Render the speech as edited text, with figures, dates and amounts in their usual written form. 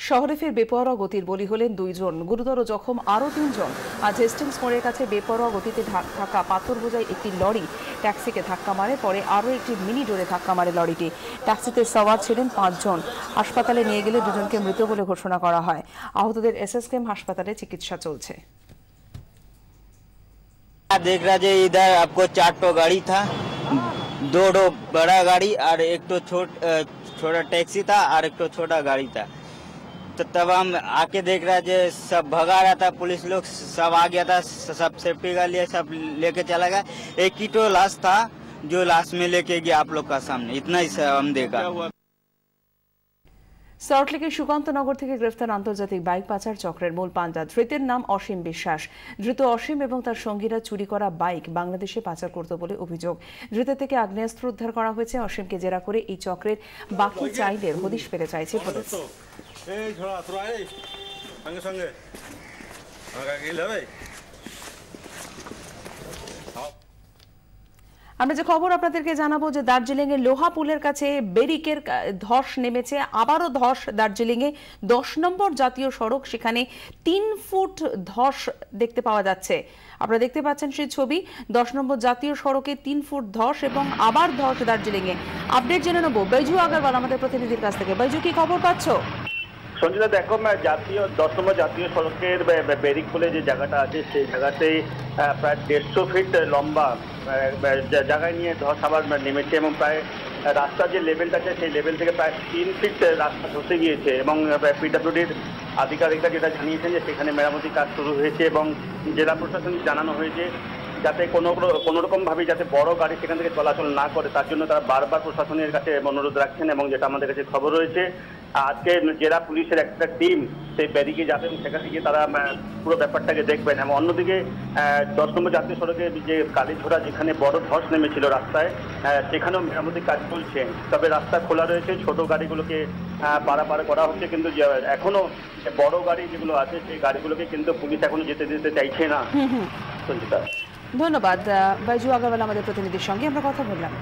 শহরে ফের বেপরোয়া গতির বলি হলেন দুইজন, গুরুতর জখম আরও তিনজন। আজ হেস্টিংস মোড়ের কাছে বেপরোয়া গতিতে থাকা পাথর বোঝাই একটি লরি ট্যাক্সিকে ধাক্কা মারে, পরে আরও একটি মিনি ডোরে ধাক্কা মারে লরিটি। ট্যাক্সিতে সওয়ার ছিলেন 5 জন। হাসপাতালে নিয়ে গেলে দুজনকে মৃত বলে ঘোষণা করা হয়। আহতদের এসএসকেএম হাসপাতালে চিকিৎসা চলছে। देख रहा है इधर आपको 4 टो गाड़ी था, 2 बड़ा गाड़ी और एक तो छोटा टैक्सी था और एक तो छोटा गाड़ी था। तो तब हम आके देख रहा है सब भगा रहा था, पुलिस लोग सब आ गया था, सब सेफ्टी का लिए सब लेके चला गया। एक ही तो लाश था जो लाश में लेके गया आप लोग का सामने, इतना ही हम देखा। সল্টলেকের সুকান্তনগর থেকে গ্রেফতার আন্তর্জাতিক বাইক পাচার চক্রের মূল পান্ডা। ধৃতের নাম অসীম বিশ্বাস। ধৃত অসীম এবং তার সঙ্গীরা চুরি করা বাইক বাংলাদেশে পাচার করত বলে অভিযোগ। ধৃতের থেকে আগ্নেয়াস্ত্র উদ্ধার করা হয়েছে। অসীমকে জেরা করে এই চক্রের বাকি চাইলের হদিশ পেতে চাইছে পুলিশ। আমরা যে খবর আপনাদেরকে জানাবো যে দার্জিলিং এর লোহা পুলের কাছে বেরিকের ধস নেমেছে, আবারও ধস দার্জিলিং এ 10 নম্বর জাতীয় সড়ক, সেখানে 3 ফুট ধস দেখতে পাওয়া যাচ্ছে। আপনারা দেখতে পাচ্ছেন সেই ছবি। 10 নম্বর জাতীয় সড়কে 3 ফুট ধস এবং আবার ধস দার্জিলিং এ। আপডেট জেনে নেব বৈজু আগরওয়াল আমাদের প্রতিনিধির কাছ থেকে। বৈজু, কি খবর পাচ্ছ? সঞ্জিতা, দেখো, 10 নম্বর জাতীয় সড়কের বেরিক পুলে যে জায়গাটা আছে সেই জায়গাতে প্রায় 150 ফিট লম্বা জায়গায় নিয়ে ধস আবার নেমেছে এবং প্রায় রাস্তার যে লেভেলটা আছে সেই লেভেল থেকে প্রায় 3 ফিট রাস্তা ধসে গিয়েছে এবং পিডব্লিউডির আধিকারিকরা যেটা জানিয়েছেন যে সেখানে মেরামতি কাজ শুরু হয়েছে এবং জেলা প্রশাসনকে জানানো হয়েছে যাতে কোনো রকমভাবে যাতে বড় গাড়ি সেখান থেকে চলাচল না করে, তার জন্য তারা বারবার প্রশাসনের কাছে অনুরোধ রাখছেন। এবং যেটা আমাদের কাছে খবর রয়েছে, আজকে জেলা পুলিশের একটা টিম সেই ব্যারিকে যাবে এবং সেখান থেকে তারা পুরো ব্যাপারটাকে দেখবেন। এবং অন্যদিকে 10 নম্বর জাতীয় সড়কে যে কালীঝোড়া যেখানে বড় ধস নেমেছিল রাস্তায়, সেখানেও মেরামতি কাজ চলছে। তবে রাস্তা খোলা রয়েছে, ছোট গাড়িগুলোকে পারাপার করা হচ্ছে, কিন্তু এখনো বড় গাড়ি যেগুলো আছে সেই গাড়িগুলোকে কিন্তু পুলিশ এখনো যেতে দিতে চাইছে না। সঞ্জিতা, ধন্যবাদ। বৈজু আগরওয়াল আমাদের প্রতিনিধির সঙ্গে আমরা কথা বললাম।